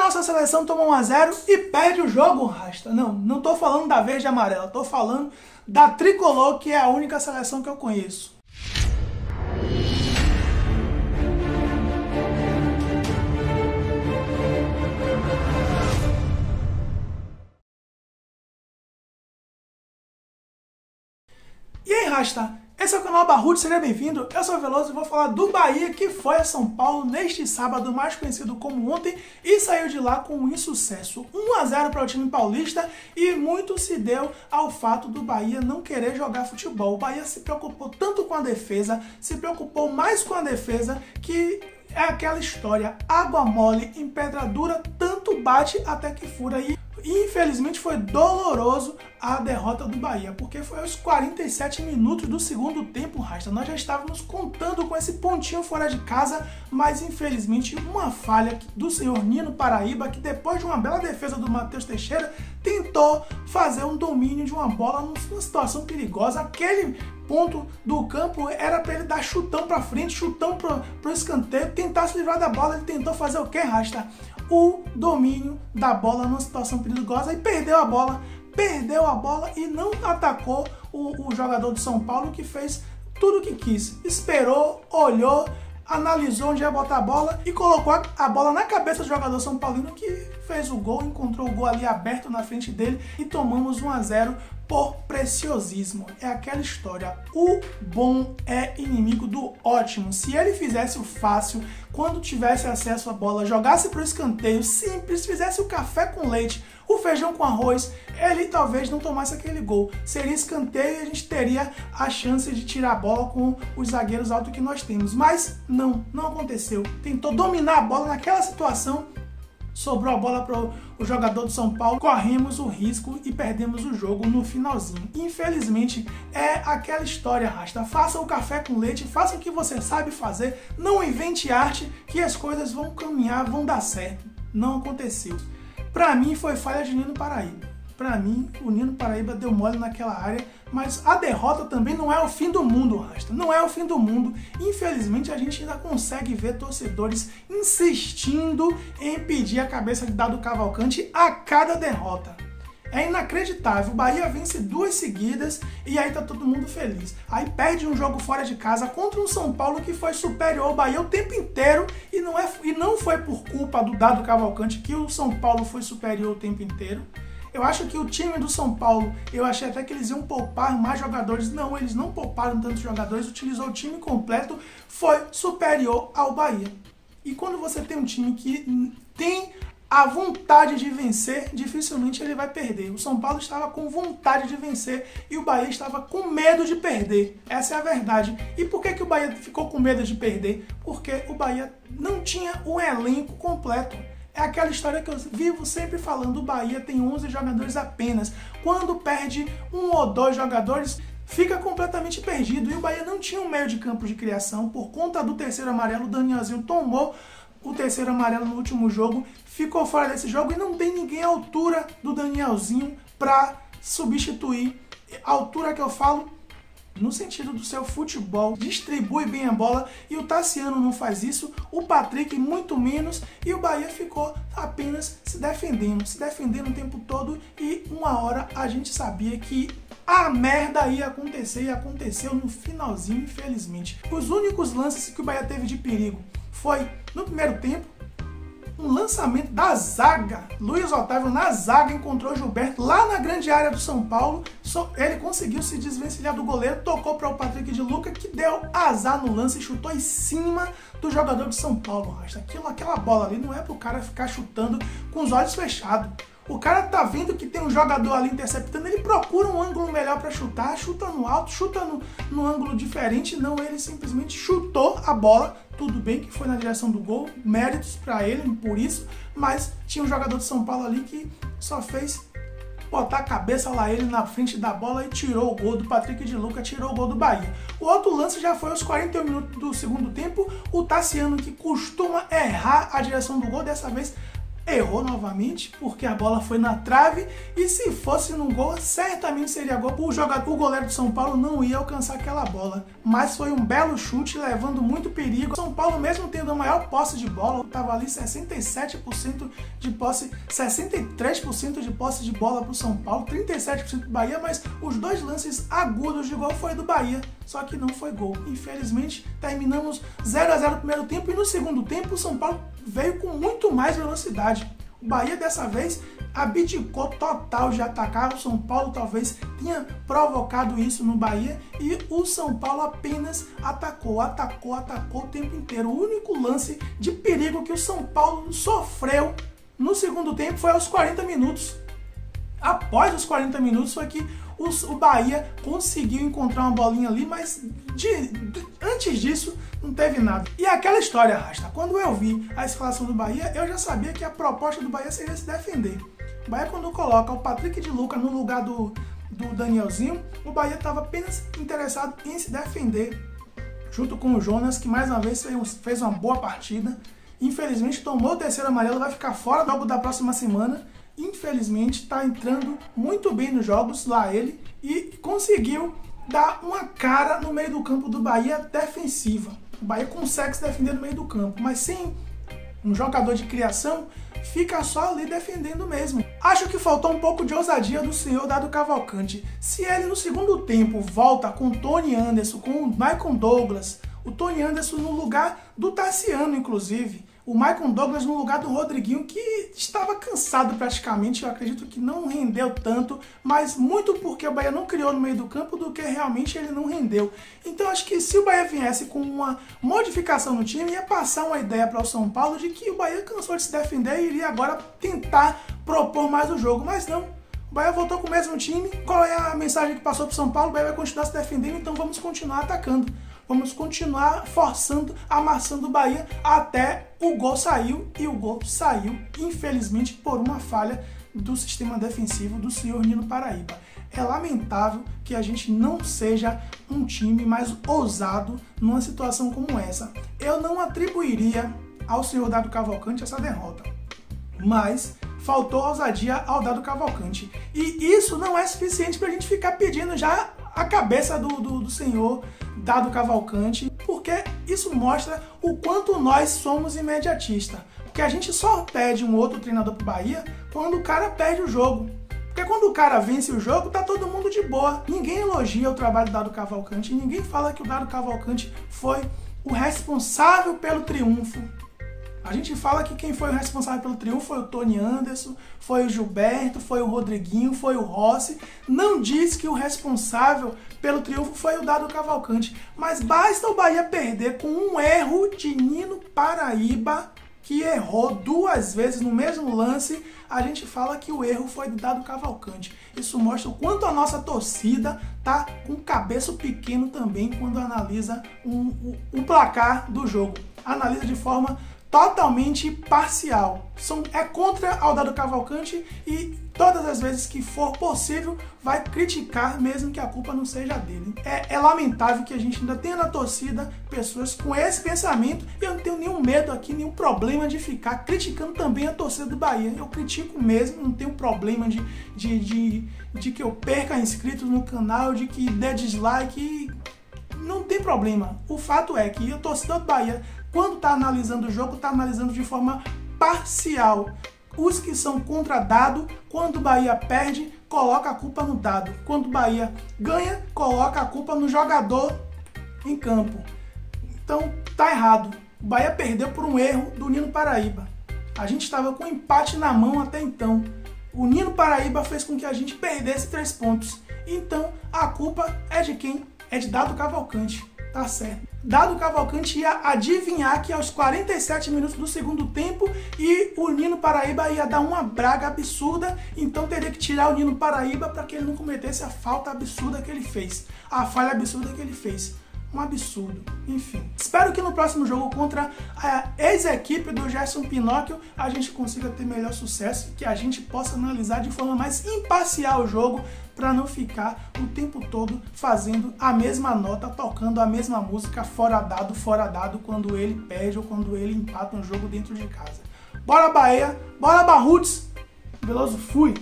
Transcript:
nossa seleção tomou 1 a 0 e perde o jogo, Rasta. Não tô falando da verde e amarela, tô falando da tricolor, que é a única seleção que eu conheço. E aí, Rasta? Esse é o canal Barrudo, seja bem-vindo. Eu sou o Veloso e vou falar do Bahia, que foi a São Paulo neste sábado, mais conhecido como ontem, e saiu de lá com um insucesso. 1 a 0 para o time paulista, e muito se deu ao fato do Bahia não querer jogar futebol. O Bahia se preocupou tanto com a defesa, se preocupou mais com a defesa, que é aquela história, água mole em pedra dura, tanto bate até que fura. E infelizmente foi doloroso a derrota do Bahia, porque foi aos 47 minutos do segundo tempo, Rasta. Nós já estávamos contando com esse pontinho fora de casa, mas infelizmente uma falha do senhor Nino Paraíba, que depois de uma bela defesa do Matheus Teixeira, tentou fazer um domínio de uma bola numa situação perigosa. Aquele ponto do campo era para ele dar chutão para frente, chutão pro escanteio, tentar se livrar da bola. Ele tentou fazer o que, Rasta? O domínio da bola numa situação perigosa, e perdeu a bola e não atacou o jogador do São Paulo, que fez tudo o que quis. Esperou, olhou, analisou onde ia botar a bola e colocou a bola na cabeça do jogador São Paulino, que fez o gol, encontrou o gol ali aberto na frente dele, e tomamos 1 a 0 por preciosismo. É aquela história, o bom é inimigo do ótimo. Se ele fizesse o fácil, quando tivesse acesso à bola, jogasse para o escanteio, simples, fizesse o café com leite, o feijão com arroz, ele talvez não tomasse aquele gol. Seria escanteio e a gente teria a chance de tirar a bola com os zagueiros altos que nós temos. Mas não aconteceu. Tentou dominar a bola naquela situação, sobrou a bola para o jogador do São Paulo, corremos o risco e perdemos o jogo no finalzinho. Infelizmente, é aquela história, Rasta. Faça o café com leite, faça o que você sabe fazer, não invente arte, que as coisas vão caminhar, vão dar certo. Não aconteceu. Para mim, foi falha de Nino Paraíba. Para mim, o Nino Paraíba deu mole naquela área, mas a derrota também não é o fim do mundo, Rasta. Não é o fim do mundo. Infelizmente, a gente ainda consegue ver torcedores insistindo em pedir a cabeça de Dado Cavalcante a cada derrota. É inacreditável. O Bahia vence 2 seguidas e aí tá todo mundo feliz. Aí perde um jogo fora de casa contra um São Paulo que foi superior ao Bahia o tempo inteiro, e não foi por culpa do Dado Cavalcante que o São Paulo foi superior o tempo inteiro. Eu acho que o time do São Paulo, eu achei até que eles iam poupar mais jogadores. Não, eles não pouparam tantos jogadores, utilizou o time completo, foi superior ao Bahia. E quando você tem um time que tem a vontade de vencer, dificilmente ele vai perder. O São Paulo estava com vontade de vencer e o Bahia estava com medo de perder. Essa é a verdade. E por que o Bahia ficou com medo de perder? Porque o Bahia não tinha um elenco completo. É aquela história que eu vivo sempre falando, o Bahia tem 11 jogadores apenas. Quando perde 1 ou 2 jogadores, fica completamente perdido. E o Bahia não tinha um meio de campo de criação. Por conta do terceiro amarelo, o Danielzinho tomou o terceiro amarelo no último jogo, ficou fora desse jogo, e não tem ninguém à altura do Danielzinho para substituir. A altura que eu falo no sentido do seu futebol, distribui bem a bola, e o Tassiano não faz isso, o Patrick muito menos, e o Bahia ficou apenas se defendendo o tempo todo, e uma hora a gente sabia que a merda ia acontecer, e aconteceu no finalzinho, infelizmente. Os únicos lances que o Bahia teve de perigo foi no primeiro tempo, um lançamento da zaga. Luiz Otávio na zaga encontrou Gilberto lá na grande área do São Paulo. Ele conseguiu se desvencilhar do goleiro, tocou para o Patrick de Luca, que deu azar no lance e chutou em cima do jogador de São Paulo. Aquela bola ali não é para o cara ficar chutando com os olhos fechados. O cara tá vendo que tem um jogador ali interceptando, ele procura um ângulo melhor para chutar, chuta no alto, chuta no ângulo diferente. Não, ele simplesmente chutou a bola. Tudo bem que foi na direção do gol, méritos para ele por isso, mas tinha um jogador de São Paulo ali que só fez botar a cabeça lá ele na frente da bola e tirou o gol do Patrick de Luca, tirou o gol do Bahia. O outro lance já foi aos 41 minutos do segundo tempo, o Tassiano, que costuma errar a direção do gol, dessa vez errou novamente, porque a bola foi na trave, e se fosse num gol, certamente seria gol. O goleiro do São Paulo não ia alcançar aquela bola, mas foi um belo chute, levando muito perigo. São Paulo, mesmo tendo a maior posse de bola, estava ali 67% de posse, 63% de posse de bola para o São Paulo, 37% do Bahia, mas os dois lances agudos de gol foi do Bahia, só que não foi gol. Infelizmente, terminamos 0 a 0 no primeiro tempo, e no segundo tempo o São Paulo veio com muito mais velocidade. O Bahia dessa vez abdicou total de atacar. O São Paulo talvez tenha provocado isso no Bahia, e o São Paulo apenas atacou o tempo inteiro. O único lance de perigo que o São Paulo sofreu no segundo tempo foi aos 40 minutos. Após os 40 minutos foi que o Bahia conseguiu encontrar uma bolinha ali, mas antes disso não teve nada. E aquela história, Rasta, quando eu vi a escalação do Bahia, eu já sabia que a proposta do Bahia seria se defender. O Bahia, quando coloca o Patrick de Lucca no lugar do Danielzinho, o Bahia estava apenas interessado em se defender, junto com o Jonas, que mais uma vez fez uma boa partida. Infelizmente tomou o terceiro amarelo, vai ficar fora do jogo da próxima semana. Infelizmente está entrando muito bem nos jogos lá ele, e conseguiu dar uma cara no meio do campo do Bahia defensiva. O Bahia consegue se defender no meio do campo, mas sem um jogador de criação, fica só ali defendendo mesmo. Acho que faltou um pouco de ousadia do senhor Dado Cavalcante. Se ele no segundo tempo volta com o Tony Anderson, com o Maicon Douglas, o Tony Anderson no lugar do Tassiano, inclusive, o Maicon Douglas no lugar do Rodriguinho, que estava cansado praticamente, eu acredito que não rendeu tanto, mas muito porque o Bahia não criou no meio do campo do que realmente ele não rendeu. Então acho que se o Bahia viesse com uma modificação no time, ia passar uma ideia para o São Paulo de que o Bahia cansou de se defender e iria agora tentar propor mais o jogo, mas não. O Bahia voltou com o mesmo time. Qual é a mensagem que passou para o São Paulo? O Bahia vai continuar se defendendo, então vamos continuar atacando. Vamos continuar forçando, amassando o Bahia até o gol saiu, e o gol saiu, infelizmente, por uma falha do sistema defensivo do senhor Nino Paraíba. É lamentável que a gente não seja um time mais ousado numa situação como essa. Eu não atribuiria ao senhor Dado Cavalcante essa derrota, mas faltou ousadia ao Dado Cavalcante. E isso não é suficiente para a gente ficar pedindo já a cabeça do senhor Dado Cavalcante, porque isso mostra o quanto nós somos imediatistas. Porque a gente só pede um outro treinador pro Bahia quando o cara perde o jogo. Porque quando o cara vence o jogo, tá todo mundo de boa. Ninguém elogia o trabalho do Dado Cavalcante, ninguém fala que o Dado Cavalcante foi o responsável pelo triunfo. A gente fala que quem foi o responsável pelo triunfo foi o Tony Anderson, foi o Gilberto, foi o Rodriguinho, foi o Rossi. Não diz que o responsável pelo triunfo foi o Dado Cavalcante. Mas basta o Bahia perder com um erro de Nino Paraíba, que errou 2 vezes no mesmo lance, a gente fala que o erro foi do Dado Cavalcante. Isso mostra o quanto a nossa torcida tá com o cabeço pequeno também quando analisa o placar do jogo. Analisa de forma totalmente parcial. É contra o Dado Cavalcante, e todas as vezes que for possível vai criticar, mesmo que a culpa não seja dele. É lamentável que a gente ainda tenha na torcida pessoas com esse pensamento, e eu não tenho nenhum medo aqui, nenhum problema de ficar criticando também a torcida do Bahia. Eu critico mesmo, não tenho problema de que eu perca inscritos no canal, de que dê dislike, não tem problema. O fato é que o torcedor do Bahia, quando está analisando o jogo, está analisando de forma parcial. Os que são contra Dado, quando o Bahia perde, coloca a culpa no Dado. Quando o Bahia ganha, coloca a culpa no jogador em campo. Então, tá errado. O Bahia perdeu por um erro do Nino Paraíba. A gente estava com um empate na mão até então. O Nino Paraíba fez com que a gente perdesse 3 pontos. Então, a culpa é de quem? É de Dado Cavalcante. Tá certo. Dado Cavalcante ia adivinhar que aos 47 minutos do segundo tempo e o Nino Paraíba ia dar uma braga absurda, então teria que tirar o Nino Paraíba para que ele não cometesse a falta absurda que ele fez, a falha absurda que ele fez. Um absurdo. Enfim, espero que no próximo jogo contra a ex-equipe do Gerson Pinóquio a gente consiga ter melhor sucesso, que a gente possa analisar de forma mais imparcial o jogo, para não ficar o tempo todo fazendo a mesma nota, tocando a mesma música fora dado, quando ele perde ou quando ele empata um jogo dentro de casa. Bora Bahia, bora Barruts. Veloso, fui.